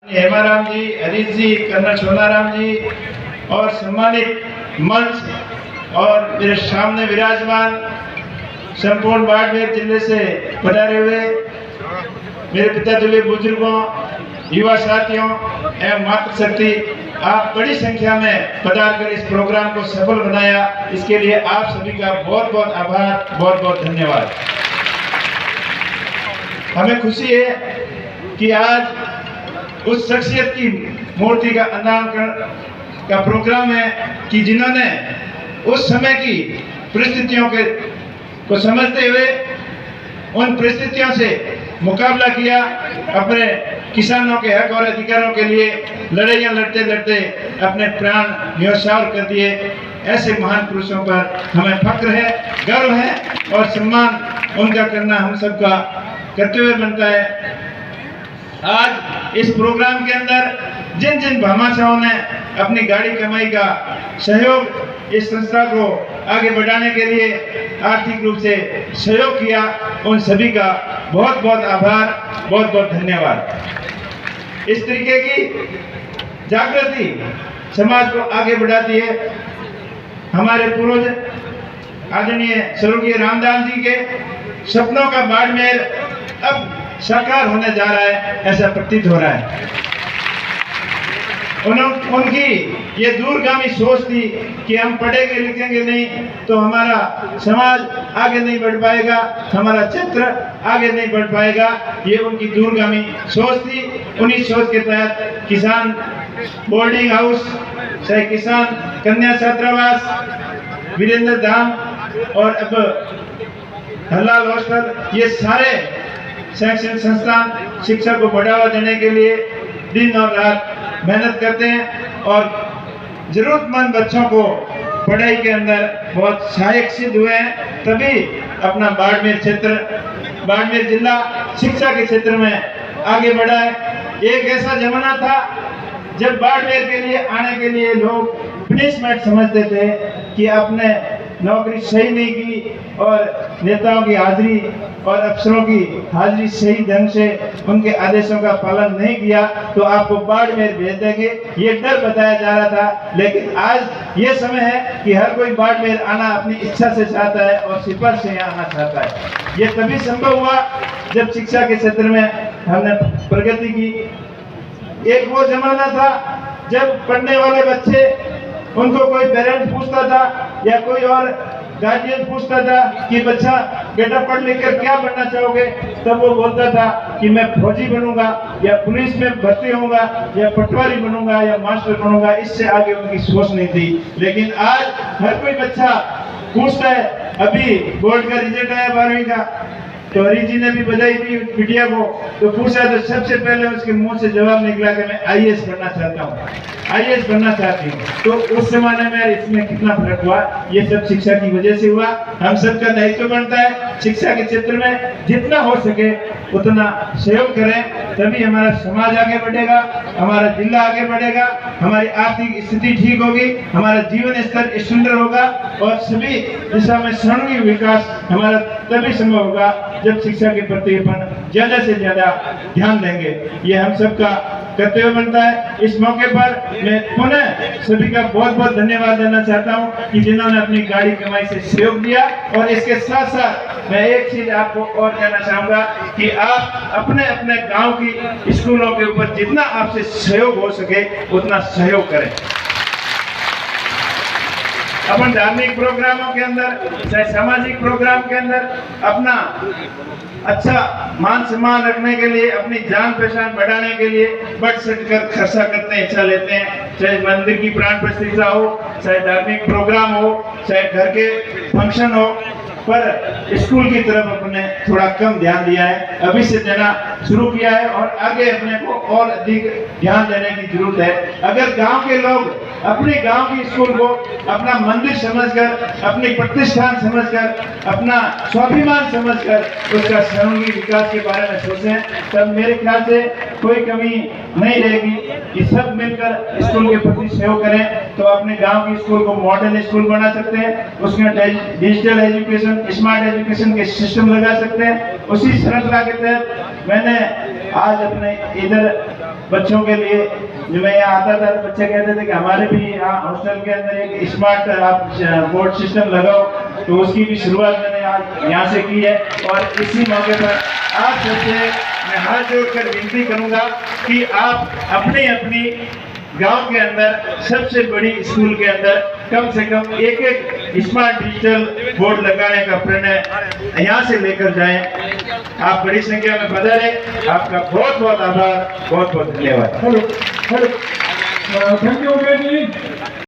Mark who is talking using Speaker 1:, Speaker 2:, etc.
Speaker 1: हेमाराम जी, हरीश जी, colonel Sonaram जी और सम्मानित मंच और मेरे सामने विराजमान संपूर्ण बाड़मेर जिले से पधारे हुए मेरे पिताजी बुजुर्गों, युवा साथियों एवं मातृशक्ति, आप बड़ी संख्या में पधार कर इस प्रोग्राम को सफल बनाया, इसके लिए आप सभी का बहुत बहुत आभार, बहुत बहुत धन्यवाद। हमें खुशी है कि आज उस शख्सियत की मूर्ति का अनावरण का प्रोग्राम है कि जिन्होंने उस समय की परिस्थितियों को समझते हुए उन परिस्थितियों से मुकाबला किया, अपने किसानों के हक और अधिकारों के लिए लड़ाइयाँ लड़ते लड़ते अपने प्राण न्योछावर कर दिए। ऐसे महान पुरुषों पर हमें फक्र है, गर्व है और सम्मान उनका करना हम सबका कर्तव्य बनता है। आज इस प्रोग्राम के अंदर जिन जिन भामाशाहों ने अपनी गाड़ी कमाई का सहयोग इस संस्था को आगे बढ़ाने के लिए आर्थिक रूप से सहयोग किया, उन सभी का बहुत बहुत आभार, बहुत बहुत धन्यवाद। इस तरीके की जागृति समाज को आगे बढ़ाती है। हमारे पूर्वज आदरणीय स्वर्गीय रामदास जी के सपनों का बाड़मेर अब साकार होने जा रहा है, ऐसा प्रतीत हो रहा है। उनकी ये दूरगामी सोच थी कि हम पढ़ेंगे लिखेंगे नहीं तो हमारा समाज आगे नहीं बढ़ पाएगा, हमारा क्षेत्र आगे नहीं बढ़ पाएगा। ये उनकी दूरगामी सोच थी। उन्हीं सोच के तहत किसान बोर्डिंग हाउस, चाहे किसान कन्या छात्रावास, वीरेंद्र धाम और अब हलाल हॉस्टल, ये सारे शैक्षणिक संस्थान शिक्षा को बढ़ावा देने के लिए दिन और रात मेहनत करते हैं और जरूरतमंद बच्चों को पढ़ाई के अंदर बहुत सहायक सिद्ध हुए हैं। तभी अपना बाड़मेर क्षेत्र, बाड़मेर जिला शिक्षा के क्षेत्र में आगे बढ़ा है। एक ऐसा जमाना था जब बाड़मेर के लिए आने के लिए लोग पनिशमेंट समझते थे कि आपने नौकरी सही नहीं की और नेताओं की हाजिरी और अफसरों की हाजिरी सही ढंग से उनके आदेशों का पालन नहीं किया तो आपको बाड़मेर भेज देंगे, ये डर बताया जा रहा था। लेकिन आज ये समय है कि हर कोई बाड़मेर आना अपनी इच्छा से चाहता है और सिफर से यहाँ आना चाहता है। ये तभी संभव हुआ जब शिक्षा के क्षेत्र में हमने प्रगति की। एक वो जमाना था जब पढ़ने वाले बच्चे, उनको कोई पेरेंट्स पूछता था या कोई और गार्जियन पूछता था कि बच्चा बेटा पढ़ लिख कर क्या बनना चाहोगे, तब वो बोलता था कि मैं फौजी बनूंगा या पुलिस में भर्ती होऊंगा या पटवारी बनूंगा या मास्टर बनूंगा। इससे आगे उनकी सोच नहीं थी। लेकिन आज हर कोई बच्चा पूछता है। अभी बोर्ड का रिजल्ट आया 12वीं का, तो हरी जी ने भी बधाई दी बिटिया को, तो पूछा तो सबसे पहले उसके मुंह से जवाब निकला कि मैं आईएएस बनना चाहता हूँ, आईएएस बनना चाहती हूँ। तो उस जमाने में इसमें कितना फर्क हुआ, ये सब शिक्षा की वजह से हुआ। हम सबका दायित्व बनता है शिक्षा के क्षेत्र में जितना हो सके उतना सहयोग करें, तभी हमारा समाज आगे बढ़ेगा, हमारा जिला आगे बढ़ेगा, हमारी आर्थिक स्थिति ठीक होगी, हमारा जीवन स्तर सुंदर होगा और सभी दिशा में सर्वांगीण विकास हमारा तभी संभव होगा जब शिक्षा के प्रति अपन ज्यादा से ज्यादा ध्यान देंगे। ये हम सबका कर्तव्य बनता है। इस मौके पर मैं पुनः सभी का बहुत बहुत धन्यवाद देना चाहता हूँ कि जिन्होंने अपनी गाड़ी कमाई से सहयोग दिया। और इसके साथ साथ मैं एक चीज आपको और कहना चाहूंगा कि आप अपने अपने गांव की स्कूलों के ऊपर जितना आपसे सहयोग हो सके उतना सहयोग करें। अपन धार्मिक प्रोग्रामों के अंदर, चाहे सामाजिक प्रोग्राम के अंदर अपना अच्छा मान सम्मान रखने के लिए, अपनी जान पहचान बढ़ाने के लिए बढ़ चढ़ कर खर्चा करते हैं, हिस्सा लेते हैं। चाहे मंदिर की प्राण प्रतिष्ठा हो, चाहे धार्मिक प्रोग्राम हो, चाहे घर के फंक्शन हो, पर स्कूल की तरफ अपने थोड़ा कम ध्यान दिया है, अभी से देना शुरू किया है और आगे अपने को और अधिक ध्यान देने की जरूरत है। अगर गांव के लोग अपने गांव की स्कूल को अपना मंदिर समझकर, अपनी प्रतिष्ठान समझकर, अपना स्वाभिमान समझकर उसका सर्वांगीण विकास के बारे में सोचें, तब मेरे ख्याल से कोई कमी नहीं रहेगी कि सब मिलकर स्कूल के प्रति सहयोग करें तो अपने गांव की स्कूल को मॉडर्न स्कूल बना सकते हैं। उसमें डिजिटल एजुकेशन, स्मार्ट एजुकेशन के सिस्टम लगा सकते हैं। उसी श्रृंखला के तहत मैंने आज अपने इधर बच्चों के लिए। जो मैं यहाँ आता था तो बच्चे कहते थे कि हमारे भी यहाँ हॉस्टल के अंदर एक स्मार्ट आप बोर्ड सिस्टम लगाओ, तो उसकी भी शुरुआत मैंने आज यहाँ से की है। और इसी मौके पर आप सबसे मैं हाथ जोड़कर विनती करूँगा कि आप अपनी अपनी गांव के अंदर सबसे बड़ी स्कूल के अंदर कम से कम एक एक स्मार्ट डिजिटल बोर्ड लगाने का प्रणय यहाँ से लेकर जाएं। आप बड़ी संख्या में पधारे। आपका बहुत बहुत आभार, बहुत बहुत धन्यवाद।
Speaker 2: Hello hello, thank you ji.